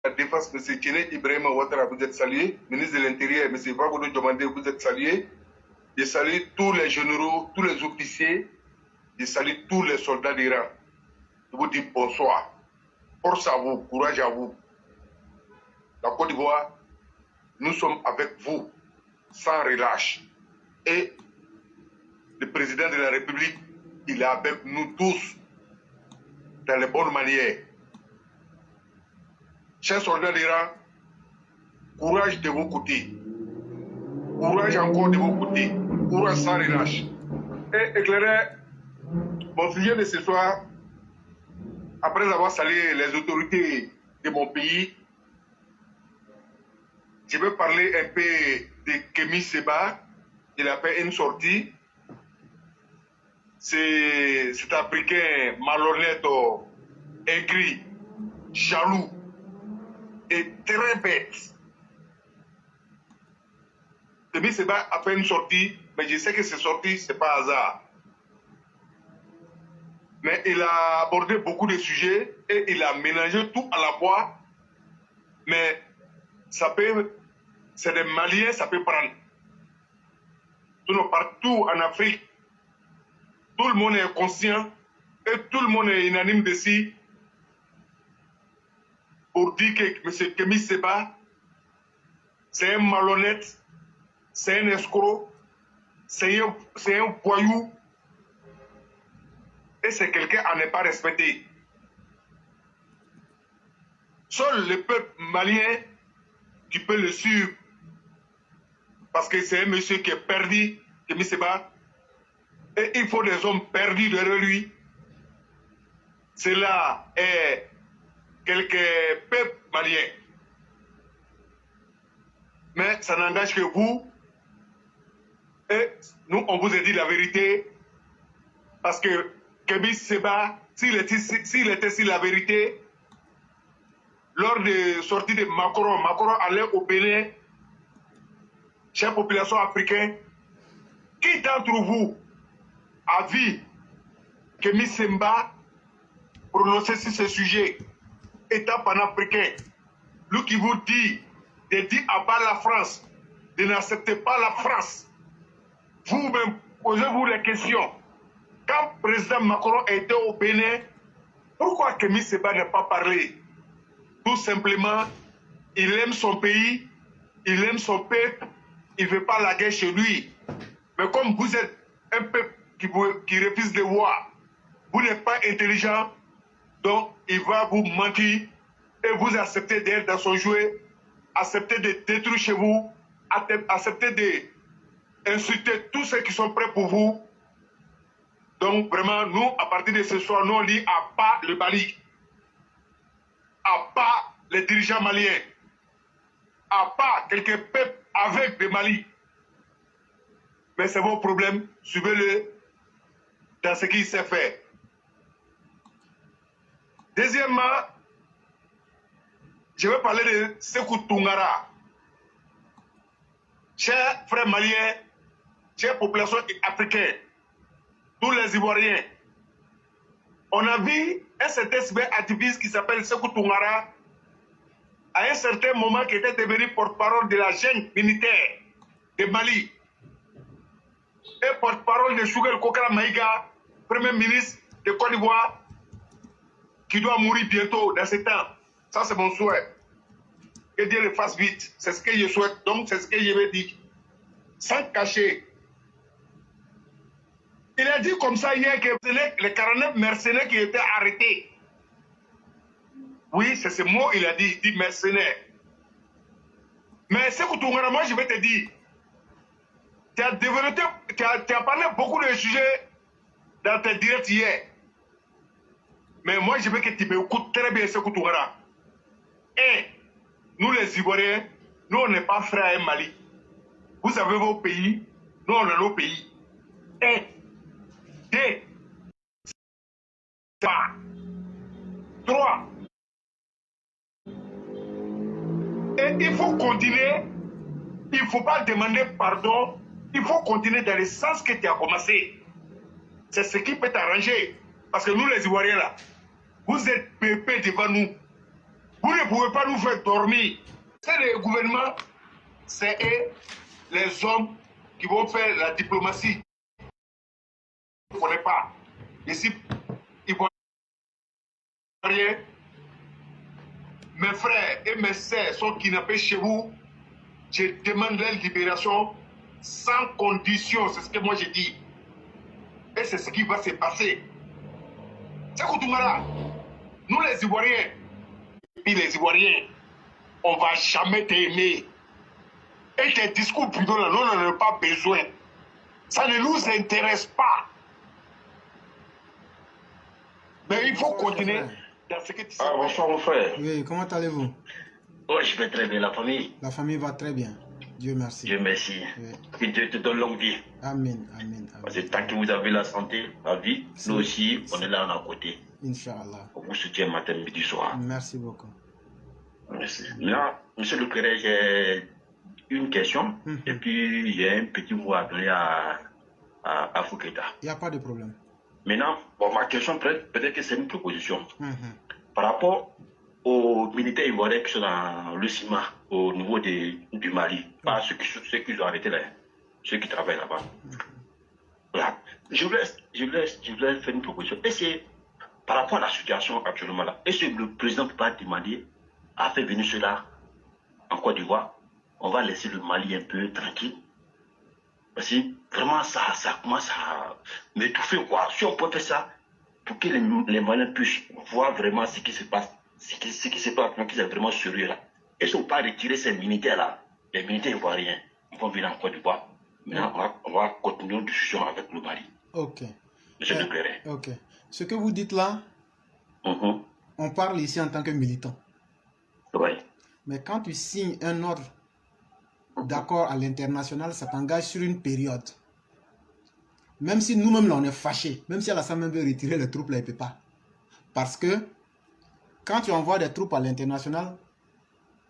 la Défense, M. Kene Ibrahim Ouattara, vous êtes salué. Ministre de l'Intérieur, M. Vagodo Diomandé, vous êtes salué. Je salue tous les généraux, tous les officiers. Je salue tous les soldats d'Iran. Je vous dis bonsoir. Force à vous, courage à vous. La Côte d'Ivoire, nous sommes avec vous, sans relâche. Et le président de la République, il est avec nous tous, dans les bonnes manières. Chers soldats d'Iran, courage de vos côtés. Courage encore de vos côtés. Courage sans relâche. Et éclairer mon sujet de ce soir, après avoir salué les autorités de mon pays, je vais parler un peu de Kémy Séba. Il a fait une sortie. Cet Africain malhonnête, aigri, jaloux et très bête. Kémy Séba a fait une sortie, mais je sais que cette sortie, ce n'est pas hasard. Mais il a abordé beaucoup de sujets et il a mélangé tout à la fois. Mais ça peut, c'est des Maliens, ça peut prendre. Partout en Afrique, tout le monde est conscient et tout le monde est unanime dessus pour dire que M. Kémy Séba, c'est un malhonnête, c'est un escroc, c'est un voyou et c'est quelqu'un à ne pas respecter. Seul le peuple malien qui peut le suivre parce que c'est un monsieur qui est perdu, Kémy Séba, et il faut des hommes perdus derrière lui. Cela est quelques peuples maliens. Mais ça n'engage que vous. Et nous, on vous a dit la vérité. Parce que Kémy Séba, s'il était sur la vérité, lors de sortie de Macron allait au Bénin, chère population africaine, qui d'entre vous a vu Kémy Séba prononcer sur ce sujet, étant panafricain, lui qui vous dit de dire à bas la France, de n'accepter pas la France. Vous-même, posez-vous les questions. Quand le président Macron était au Bénin, pourquoi Kémy Séba n'a pas parlé? Tout simplement, il aime son pays, il aime son peuple, il ne veut pas la guerre chez lui. Mais comme vous êtes un peuple qui refuse de voir, vous n'êtes pas intelligent, donc il va vous mentir et vous acceptez d'être dans son jouet, acceptez de détruire chez vous, acceptez d'insulter tous ceux qui sont prêts pour vous. Donc vraiment, nous, à partir de ce soir, nous on dit à pas le Mali, à pas les dirigeants maliens, à pas quelques peuples avec le Mali. Mais c'est vos problèmes, suivez-le dans ce qu'il sait faire. Deuxièmement, je vais parler de Sékou Toungara. Chers frères maliens, chère population africaine, tous les Ivoiriens, on a vu un certain activiste qui s'appelle Sékou Toungara à un certain moment qui était devenu porte-parole de la junte militaire de Mali et porte-parole de Choguel Kokara Maïga, premier ministre de Côte d'Ivoire, qui doit mourir bientôt dans ce temps. Ça, c'est mon souhait. Que Dieu le fasse vite. C'est ce que je souhaite. Donc, c'est ce que je vais dire. Sans cacher. Il a dit comme ça hier que les 49 mercenaires qui étaient arrêtés. Oui, c'est ce mot il a dit. Il dit mercenaires. Mais Sékou Toungara, moi, je vais te dire. Tu as développé, tu as parlé beaucoup de sujets dans tes directs hier. Mais moi, je veux que tu m'écoutes très bien, Sékou Toungara. Et nous, les Ivoiriens, nous, on n'est pas frères à Mali. Vous avez vos pays, nous, on a nos pays. Un, deux, trois. Et il faut continuer. Il ne faut pas demander pardon. Il faut continuer dans le sens que tu as commencé. C'est ce qui peut t'arranger. Parce que nous, les Ivoiriens, là, vous êtes pépés devant nous. Vous ne pouvez pas nous faire dormir. C'est le gouvernement, c'est eux, les hommes qui vont faire la diplomatie. Je ne connais pas. Ici, ils vont rien. Mes frères et mes sœurs sont kidnappés chez vous. Je demande leur libération sans condition. C'est ce que moi j'ai dit. Et c'est ce qui va se passer. C'est Koutoumara. Nous les Ivoiriens, et puis les Ivoiriens, on ne va jamais t'aimer. Et tes discours bidons là, nous n'en avons pas besoin. Ça ne nous intéresse pas. Mais il faut continuer dans ce que tu sais. Ah, bonsoir mon frère. Oui, comment allez-vous? Oh, je vais très bien, la famille. La famille va très bien. Dieu merci. Dieu merci. Oui. Que Dieu te donne longue vie. Amen, amen, Parce que amen. tant que vous avez la santé, la vie, nous aussi, on est là à côté. Inch'Allah. On vous soutient matin, midi, soir. Merci beaucoup. Merci. Maintenant, monsieur le curé, j'ai une question et puis j'ai un petit mot à donner à Fouqueta. Il n'y a pas de problème. Maintenant, bon, ma question, peut-être que c'est une proposition. Mhm. Par rapport aux militaires ivoiriens qui sont dans le CIMA au niveau du Mali, pas ceux qui ont arrêté là, ceux qui travaillent là-bas. Voilà. Je voulais faire une proposition. Et c'est par rapport à la situation actuellement là, est-ce que le président ne peut pas demander à faire venir cela en Côte d'Ivoire? On va laisser le Mali un peu tranquille. Parce que vraiment ça commence à m'étouffer quoi. Si on peut faire ça, pour que les Maliens puissent voir vraiment ce qui se passe, ce qui se passe, qu'ils sont vraiment sérieux là. Est-ce qu'on peut pas retirer ces militaires là, les militaires ivoiriens, ils vont venir en Côte d'Ivoire. Maintenant, on va continuer une discussion avec le Mali. Ok. Monsieur le curé. Ok. Ce que vous dites là, on parle ici en tant que militant. Oui. Mais quand tu signes un ordre d'accord à l'international, ça t'engage sur une période. Même si nous-mêmes, là, on est fâchés, même si Alassane veut retirer les troupes, là, il ne peut pas. Parce que quand tu envoies des troupes à l'international,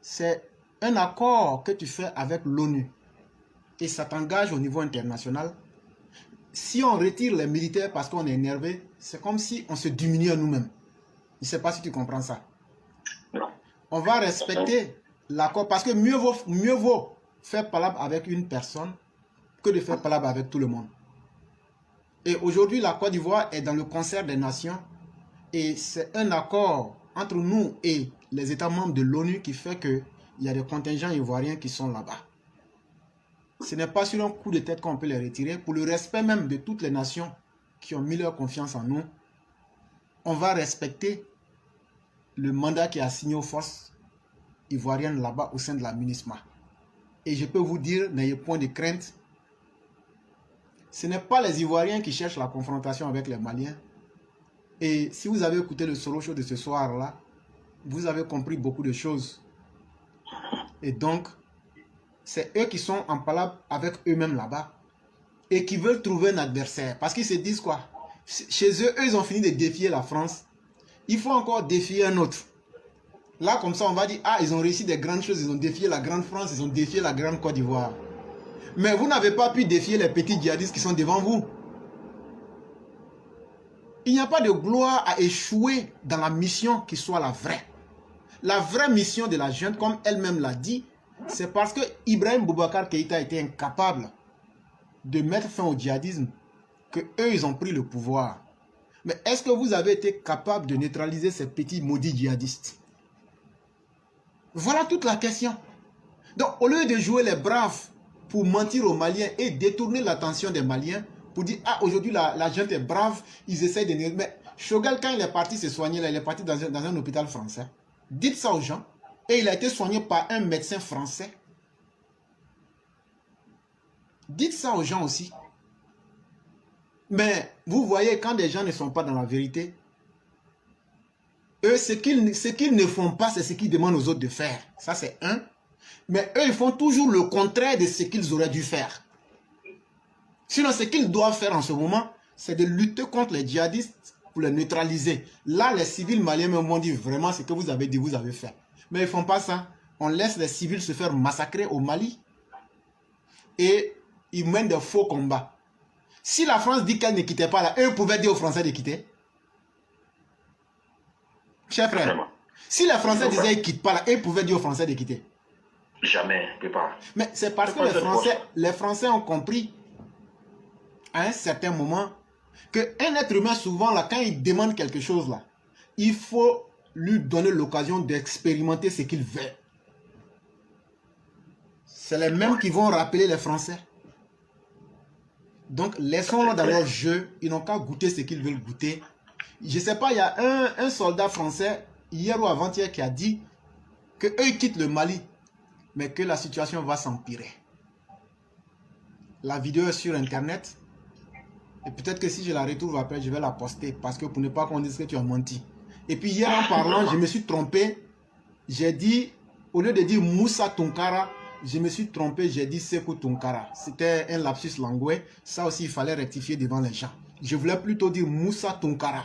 c'est un accord que tu fais avec l'ONU. Et ça t'engage au niveau international. Si on retire les militaires parce qu'on est énervé, c'est comme si on se diminue à nous-mêmes. Je ne sais pas si tu comprends ça. Non. On va respecter l'accord parce que mieux vaut faire palabre avec une personne que de faire palabre avec tout le monde. Et aujourd'hui, la Côte d'Ivoire est dans le concert des nations et c'est un accord entre nous et les États membres de l'ONU qui fait qu'il y a des contingents ivoiriens qui sont là-bas. Ce n'est pas sur un coup de tête qu'on peut les retirer. Pour le respect même de toutes les nations qui ont mis leur confiance en nous, on va respecter le mandat qui est assigné aux forces ivoiriennes là-bas au sein de la MINUSMA. Et je peux vous dire, n'ayez point de crainte, ce n'est pas les Ivoiriens qui cherchent la confrontation avec les Maliens. Et si vous avez écouté le solo show de ce soir-là, vous avez compris beaucoup de choses. Et donc, c'est eux qui sont en palabre avec eux-mêmes là-bas et qui veulent trouver un adversaire. Parce qu'ils se disent quoi? Chez eux, ils ont fini de défier la France. Il faut encore défier un autre. Là, comme ça, on va dire, ah, ils ont réussi des grandes choses, ils ont défié la grande France, ils ont défié la grande Côte d'Ivoire. Mais vous n'avez pas pu défier les petits djihadistes qui sont devant vous. Il n'y a pas de gloire à échouer dans la mission qui soit la vraie. La vraie mission de la junte, comme elle-même l'a dit, c'est parce que Ibrahim Boubacar Keïta était incapable de mettre fin au djihadisme que eux, ils ont pris le pouvoir. Mais est-ce que vous avez été capable de neutraliser ces petits maudits djihadistes? Voilà toute la question. Donc, au lieu de jouer les braves pour mentir aux Maliens et détourner l'attention des Maliens, pour dire, ah, aujourd'hui, la junte est brave, ils essayent de... Mais Choguel, quand il est parti se soigner, là, il est parti dans un hôpital français. Dites ça aux gens. Et il a été soigné par un médecin français. Dites ça aux gens aussi. Mais vous voyez, quand des gens ne sont pas dans la vérité, eux, ce qu'ils ne font pas, c'est ce qu'ils demandent aux autres de faire. Ça, c'est un. Mais eux, ils font toujours le contraire de ce qu'ils auraient dû faire. Sinon, ce qu'ils doivent faire en ce moment, c'est de lutter contre les djihadistes pour les neutraliser. Là, les civils maliens m'ont dit vraiment ce que vous avez dit, vous avez fait. Mais ils ne font pas ça. On laisse les civils se faire massacrer au Mali. Et ils mènent des faux combats. Si la France dit qu'elle ne quittait pas là, eux pouvaient dire aux Français de quitter. Chers frères, Si les Français disaient qu'ils quittent pas là, ils pouvaient dire aux Français de quitter. Jamais, ne peut pas. Mais c'est parce que les Français ont compris à un certain moment qu'un être humain, souvent, là, quand il demande quelque chose, là, il faut lui donner l'occasion d'expérimenter ce qu'il veut. C'est les mêmes qui vont rappeler les Français. Donc, laissons-les dans leur jeu. Ils n'ont qu'à goûter ce qu'ils veulent goûter. Je ne sais pas, il y a un soldat français, hier ou avant-hier, qui a dit qu'eux, ils quittent le Mali, mais que la situation va s'empirer. La vidéo est sur Internet. Et peut-être que si je la retrouve après, je vais la poster. Parce que pour ne pas qu'on dise que tu as menti. Et puis hier, en parlant, je me suis trompé. J'ai dit, au lieu de dire Moussa Tunkara, je me suis trompé, j'ai dit Sekou Tunkara. C'était un lapsus langué. Ça aussi, il fallait rectifier devant les gens. Je voulais plutôt dire Moussa Tunkara.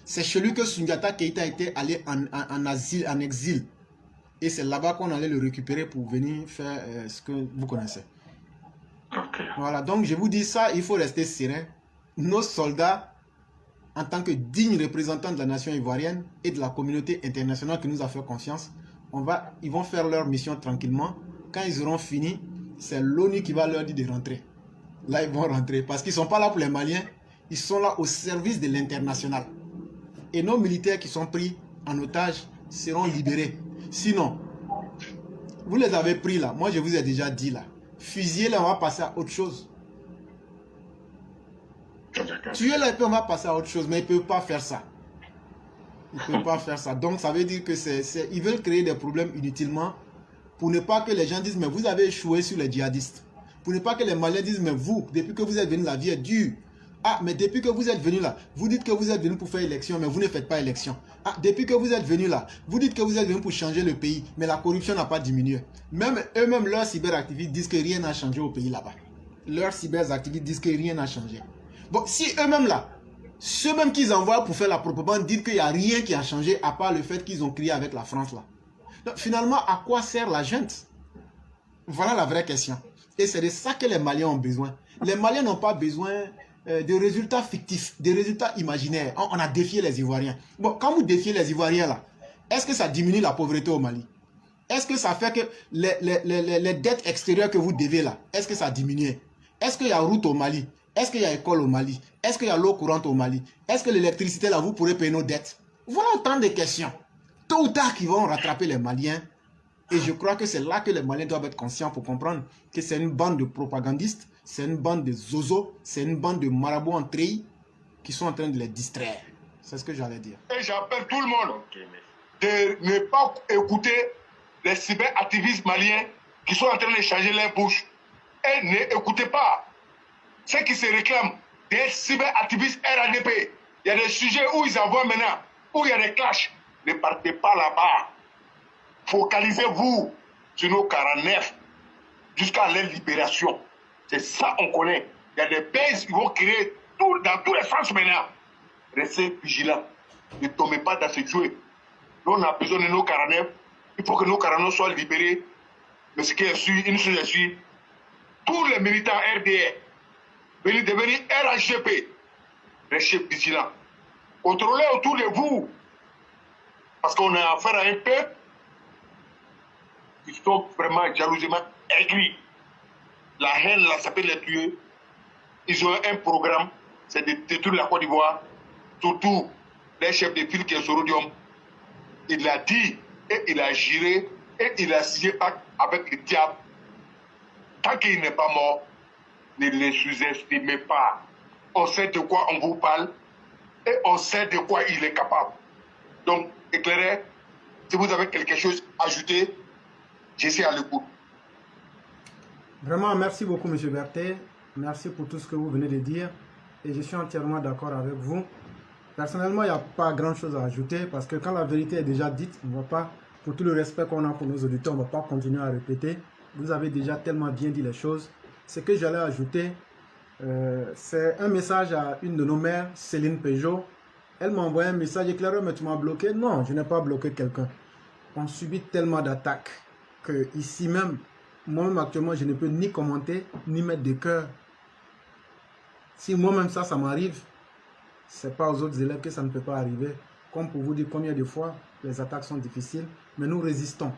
C'est chez lui que Sundiata Keïta était allé en exil. Et c'est là-bas qu'on allait le récupérer pour venir faire ce que vous connaissez. Okay. Voilà, donc je vous dis ça, il faut rester serein. Nos soldats, en tant que dignes représentants de la nation ivoirienne et de la communauté internationale qui nous a fait confiance, ils vont faire leur mission tranquillement. Quand ils auront fini, c'est l'ONU qui va leur dire de rentrer. Là, ils vont rentrer parce qu'ils ne sont pas là pour les Maliens, ils sont là au service de l'international. Et nos militaires qui sont pris en otage seront libérés. Sinon, vous les avez pris là, moi je vous ai déjà dit là, fusillez-les, on va passer à autre chose. Tuez-les, on va passer à autre chose, mais ils ne peuvent pas faire ça. Ils ne peuvent pas faire ça. Donc ça veut dire que ils veulent créer des problèmes inutilement pour ne pas que les gens disent, mais vous avez échoué sur les djihadistes. Pour ne pas que les Maliens disent, mais vous, depuis que vous êtes venus, la vie est dure. Ah, mais depuis que vous êtes venus là, vous dites que vous êtes venus pour faire élection, mais vous ne faites pas élection. Ah, depuis que vous êtes venus là, vous dites que vous êtes venus pour changer le pays, mais la corruption n'a pas diminué. Même eux-mêmes, leurs cyberactivistes disent que rien n'a changé au pays là-bas. Leurs cyberactivistes disent que rien n'a changé. Bon, si eux-mêmes là, ceux-mêmes qu'ils envoient pour faire la propagande disent qu'il n'y a rien qui a changé à part le fait qu'ils ont crié avec la France là. Donc, finalement, à quoi sert la junte? Voilà la vraie question. Et c'est de ça que les Maliens ont besoin. Les Maliens n'ont pas besoin de résultats fictifs, des résultats imaginaires. On a défié les Ivoiriens. Bon, quand vous défiez les Ivoiriens là, est-ce que ça diminue la pauvreté au Mali? Est-ce que ça fait que les dettes extérieures que vous devez là, est-ce que ça a diminué? Est-ce qu'il y a route au Mali? Est-ce qu'il y a école au Mali? Est-ce qu'il y a l'eau courante au Mali? Est-ce que l'électricité là, vous pourrez payer nos dettes? Voilà autant de questions. Tôt ou tard, qui vont rattraper les Maliens. Et je crois que c'est là que les Maliens doivent être conscients pour comprendre que c'est une bande de propagandistes, c'est une bande de zozos, c'est une bande de marabouts en treillis qui sont en train de les distraire. C'est ce que j'allais dire. Et j'appelle tout le monde de ne pas écouter les cyberactivistes maliens qui sont en train de changer leur bouche. Et n'écoutez pas ceux qui se réclament des cyberactivistes RADP. Il y a des sujets où ils envoient maintenant, où il y a des clashs. Ne partez pas là-bas. Focalisez-vous sur nos 49 jusqu'à leur libération. C'est ça qu'on connaît. Il y a des bases qui vont créer dans tous les sens maintenant. Restez vigilants. Ne tombez pas dans ce jeu. Nous, on a besoin de nos 49. Il faut que nos 49 soient libérés. Mais ce qui est sûr, une chose est sûre, tous les militants RDR venus devenir RHGP, restez vigilants. Contrôlez autour de vous. Parce qu'on a affaire à un peuple qui sont vraiment jalousement aigris. La haine, là, ça peut les tuer. Ils ont un programme, c'est de détruire la Côte d'Ivoire. Surtout les chefs de file qui est Sorodium. Il l'a dit et il a juré et il a signé pacte avec le diable. Tant qu'il n'est pas mort, ne les sous-estimez pas. On sait de quoi on vous parle et on sait de quoi il est capable. Donc, éclairez, si vous avez quelque chose à ajouter, je suis à l'écoute. Vraiment, merci beaucoup, M. Berthet. Merci pour tout ce que vous venez de dire. Et je suis entièrement d'accord avec vous. Personnellement, il n'y a pas grand-chose à ajouter parce que quand la vérité est déjà dite, on ne va pas, pour tout le respect qu'on a pour nos auditeurs, on ne va pas continuer à répéter. Vous avez déjà tellement bien dit les choses. Ce que j'allais ajouter, c'est un message à une de nos mères, Céline Peugeot. Elle m'a envoyé un message éclairé, mais tu m'as bloqué. Non, je n'ai pas bloqué quelqu'un. On subit tellement d'attaques que ici même, moi-même actuellement, je ne peux ni commenter, ni mettre de cœur. Si moi-même ça m'arrive, c'est pas aux autres élèves que ça ne peut pas arriver. comme pour vous dire combien de fois les attaques sont difficiles, mais nous résistons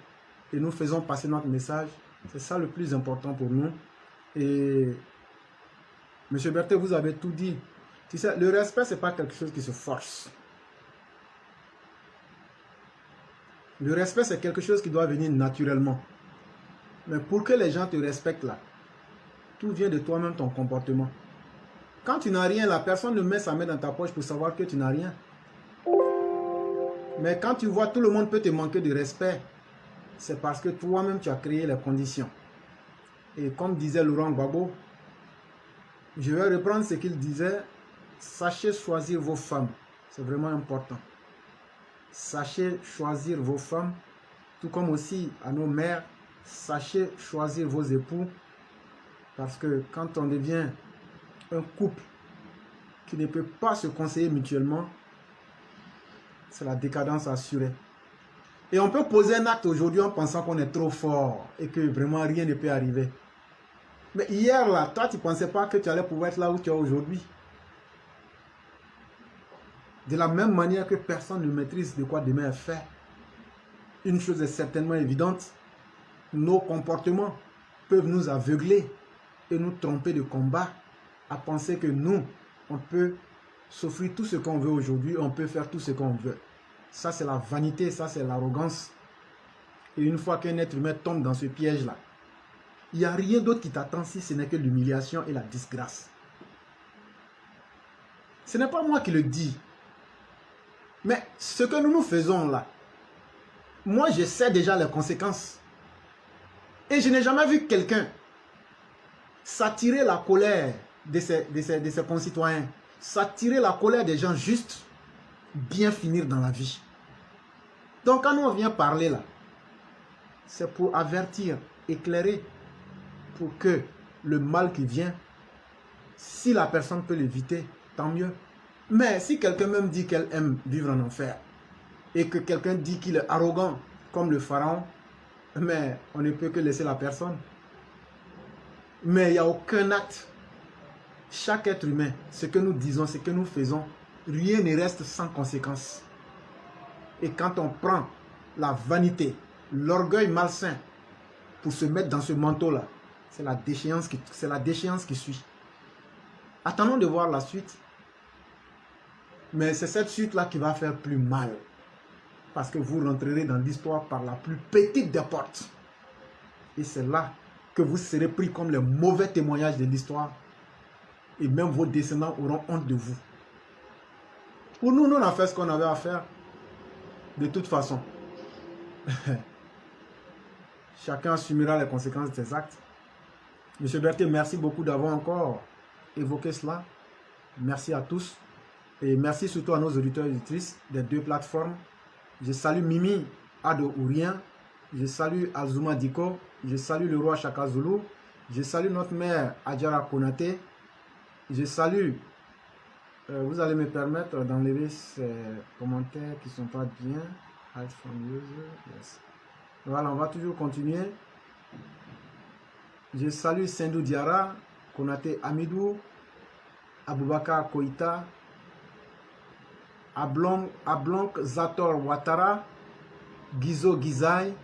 et nous faisons passer notre message. C'est ça le plus important pour nous. Et M. Berthet, vous avez tout dit. Tu sais, le respect, ce n'est pas quelque chose qui se force. Le respect, c'est quelque chose qui doit venir naturellement. Mais pour que les gens te respectent là, tout vient de toi-même, ton comportement. Quand tu n'as rien, la personne ne met sa main dans ta poche pour savoir que tu n'as rien. Mais quand tu vois tout le monde peut te manquer de respect, c'est parce que toi-même tu as créé les conditions. Et comme disait Laurent Gbagbo, je vais reprendre ce qu'il disait, sachez choisir vos femmes. C'est vraiment important. Sachez choisir vos femmes, tout comme aussi à nos mères, sachez choisir vos époux. Parce que quand on devient un couple qui ne peut pas se conseiller mutuellement, c'est la décadence assurée. Et on peut poser un acte aujourd'hui en pensant qu'on est trop fort et que vraiment rien ne peut arriver. Mais hier là, toi tu ne pensais pas que tu allais pouvoir être là où tu es aujourd'hui. De la même manière que personne ne maîtrise de quoi demain est fait. Une chose est certainement évidente, nos comportements peuvent nous aveugler et nous tromper de combat à penser que nous, on peut s'offrir tout ce qu'on veut aujourd'hui, on peut faire tout ce qu'on veut. Ça, c'est la vanité, ça, c'est l'arrogance. Et une fois qu'un être humain tombe dans ce piège-là, il n'y a rien d'autre qui t'attend si ce n'est que l'humiliation et la disgrâce. Ce n'est pas moi qui le dis. Mais ce que nous faisons là, moi, je sais déjà les conséquences. Et je n'ai jamais vu quelqu'un s'attirer la colère de ses concitoyens, s'attirer la colère des gens justes, bien finir dans la vie. Donc quand on vient parler là, c'est pour avertir, éclairer, pour que le mal qui vient, si la personne peut l'éviter, tant mieux. Mais si quelqu'un même dit qu'elle aime vivre en enfer, et que quelqu'un dit qu'il est arrogant, comme le pharaon, mais on ne peut que laisser la personne. Mais il n'y a aucun acte. Chaque être humain, ce que nous disons, ce que nous faisons, rien ne reste sans conséquence. Et quand on prend la vanité, l'orgueil malsain pour se mettre dans ce manteau-là, c'est la déchéance qui suit. Attendons de voir la suite. Mais c'est cette suite-là qui va faire plus mal. Parce que vous rentrerez dans l'histoire par la plus petite des portes. Et c'est là que vous serez pris comme les mauvais témoignages de l'histoire. Et même vos descendants auront honte de vous. Pour nous, nous on a fait ce qu'on avait à faire. De toute façon. Chacun assumera les conséquences de ses actes. Monsieur Berthet, merci beaucoup d'avoir encore évoqué cela. Merci à tous. Et merci surtout à nos auditeurs et auditrices des deux plateformes. Je salue Mimi Ado Ourien. Je salue Azuma Diko. Je salue le roi Chaka Zulu. Je salue notre mère Adjara Konate. Je salue, vous allez me permettre d'enlever ces commentaires qui ne sont pas bien. Yes. Voilà, on va toujours continuer. Je salue Sendou Diara, Konate Amidou, Aboubakar Koïta, Ablonk Zator Ouattara, Gizo Gizaï,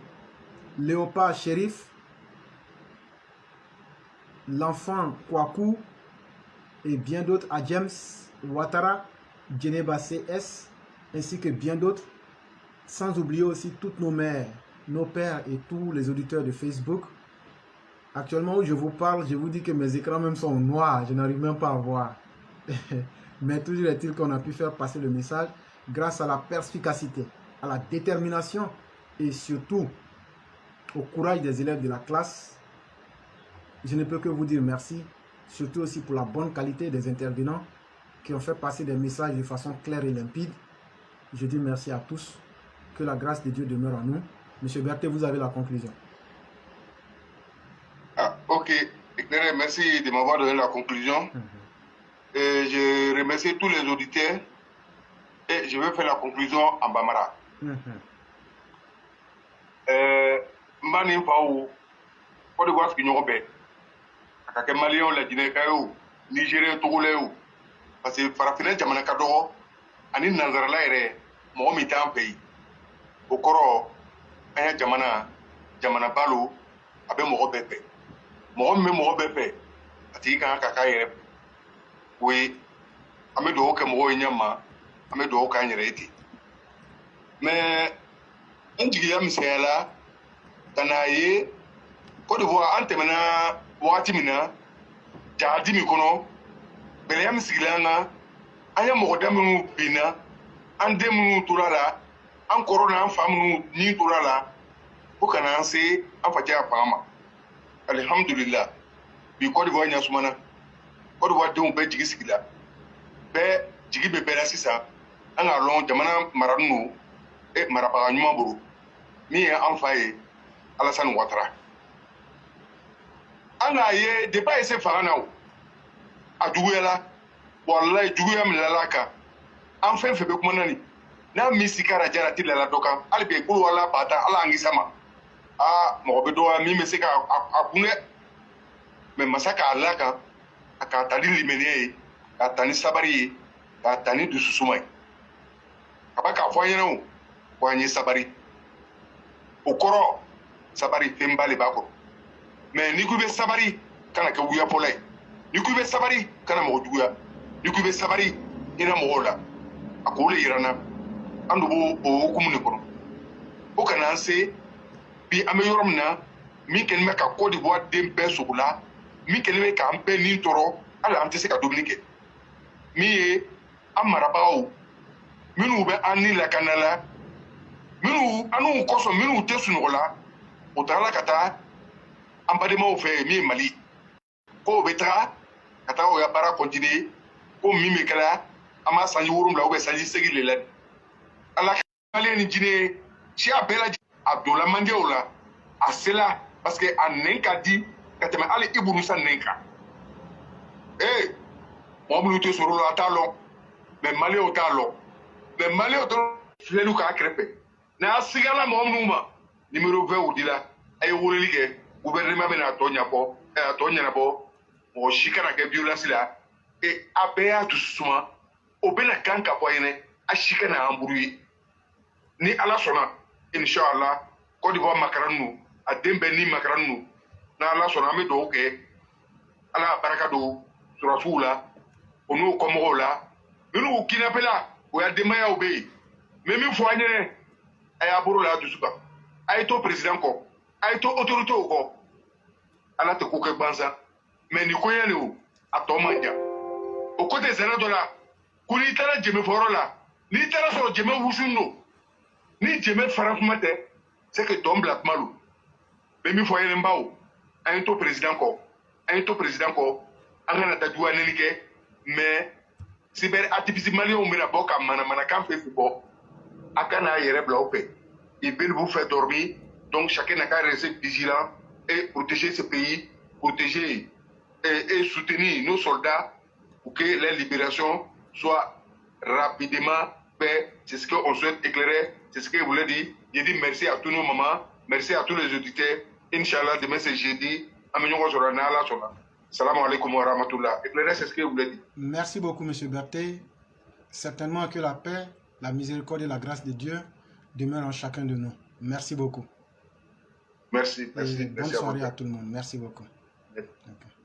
Léopard Shérif, l'enfant Kwaku et bien d'autres, à James Ouattara, Djeneba CS, ainsi que bien d'autres, sans oublier aussi toutes nos mères, nos pères et tous les auditeurs de Facebook. Actuellement où je vous parle, je vous dis que mes écrans même sont noirs, je n'arrive même pas à voir. Mais toujours est-il qu'on a pu faire passer le message grâce à la perspicacité, à la détermination et surtout au courage des élèves de la classe. Je ne peux que vous dire merci, surtout aussi pour la bonne qualité des intervenants qui ont fait passer des messages de façon claire et limpide. Je dis merci à tous, que la grâce de Dieu demeure en nous. Monsieur Berthet, vous avez la conclusion. Ok, éclairé, merci de m'avoir donné la conclusion. Et je remercie tous les auditeurs et je vais faire la conclusion en Bambara. Mani Faou, Côte d'Ivoire, ce qu'il y a Kake Malien, la Guinée, Nigérien, Togolais, parce que Farafina, Jamana Kadoro, Ani Nazarala, mɔgɔ min t'an fɛ yen o kɔrɔ an ya jamana balo a bɛ mɔgɔ bɛɛ fɛ mɔgɔ min bɛ mɔgɔ bɛɛ fɛ a tigi kan ka k'a yɛrɛ o ye an bɛ dugawu kɛ mɔgɔw ye ɲɛma an bɛ dugawu k'an yɛrɛ ye ten mais an jigiya misɛnya la ka n'a ye Côte d'Ivoire an tɛmɛna wagati min na jahadi min kɔnɔ gɛlɛya min sigila an kan an ye mɔgɔda minnu binna an den minnu tora la an kɔrɔ n'an fa minnu ni tora la fo ka n'an se an facɛ fan ma alihamudulila bi Côte d'Ivoire ɲasumana Côte d'Ivoire denw bɛɛ jigi sigila bɛɛ jigi bɛ bɛɛ la sisan an k'a lɔn jamana maralen don marabaga ɲuman bolo min ye an fa ye Alassane Ouattara an k'a ye depuis a ye se fanga na o a juguyala walayi juguya min lala a kan an fɛn fɛn bɛ kuma na nin n'a min si kɛra jarati lala dɔ kan hali bi bolo wala ba ta ala an kisa ma mɔgɔ bɛ dɔgɔya min bɛ se ka a kun dɛ mais masa k'a la kan a k'a ta ni limaniya ye k'a ta ni sabari ye k'a ta ni dususuma ye a b'a k'a fɔ an ɲɛna o ko an ye sabari o kɔrɔ sabari fɛnba de b'a kɔrɔ mais n'i ko i bɛ sabari kana kɛ wuyafɔla ye n'i ko i bɛ sabari kana mɔgɔ juguya n'i ko i bɛ sabari hinɛ mɔgɔw la a k'o le yira n na an de b'o hukumu de kɔnɔ o kana an se bi an bɛ yɔrɔ min na min kɛlen bɛ ka Côte d'Ivoire den bɛɛ sogo la min kɛlen bɛ k'an bɛɛ ni tɔɔrɔ hali an tɛ se ka dumuni kɛ min ye an marabagaw minnu bɛ an ni lakana la minnu an n'u kɔsɔn minnu tɛ sunɔgɔ la o taara ka taa an badenmaw fɛ min ye Mali ko o bɛ taga ka taa o ya baara continuer ko min bɛ kɛra an b'a sanji 7 sanji 8 de la ala Malien ni Guinée siya bɛɛ lajɛlen a donna mandiyaw la a sela parce que a nɛn ka di ka tɛmɛ hali Iburusa nɛn kan mɔgɔ minnu tɛ sɔrɔ la a t'a lɔn mais Maliyɛnw t'a lɔn mais Maliyɛnw dɔrɔn filɛliw k'a kɛrɛfɛ n'a sigala mɔgɔ minnu ma numéro 20 dila a ye weleli kɛ gouvernement bɛna a tɔ ɲɛfɔ a tɔ ɲɛnabɔ mɔgɔ si kana kɛ violence la a bɛɛ y'a dusu suma o bɛna kan ka bɔ ɲɛnɛ a si kana an buru ye ni ala sɔnna inshallah Côte d'Ivoire makaran nu a den bɛɛ ni makaran nu n'ala sɔnna an bɛ dugawu kɛ ala ka barika don surasiw la o n'u kɔmɔgɔw la minnu kidnappé la o ya denbayaw bɛ yen mais min fɔ an ɲɛnɛ a y'a bolo la a dusu kan a ye to président kɔ a ye to autoritéw kɔ ala tɛ ko kɛ gansan mais nin ko ɲɛ nin a tɔ man jan o côté zɛnɛ dɔ la ko n'i taara jɛmɛfɔyɔrɔ la n'i taara sɔrɔ jɛmɛ wusulen don ni jɛmɛ fara kuma tɛ c'est que tɔ bila kuma don mais min fɔ an ɲɛna n baw an ye to président kɔ an kana taa juguyaneli kɛ mais cyber activiste maliyɛnw bɛna bɔ ka manamanakan fɛn fɛn bɔ a kana yɛrɛ bila aw fɛ ils veulent vous faire dormir donc chacun n'a qu'à rester vigilant et protéger ce pays protéger et soutenir nos soldats pour que la libération soit rapidement faite. C'est ce qu'on souhaite éclairer, c'est ce que je voulais dire. Je dis merci à tous nos mamans, merci à tous les auditeurs. Inch'Allah, demain c'est jeudi. Salam alaikum wa rahmatullah. Éclairer, c'est ce que je voulais dire. Merci beaucoup, M. Berthet. Certainement que la paix, la miséricorde et la grâce de Dieu demeurent en chacun de nous. Merci beaucoup. Merci. Bonne soirée à tout le monde. Merci beaucoup. Merci. Okay.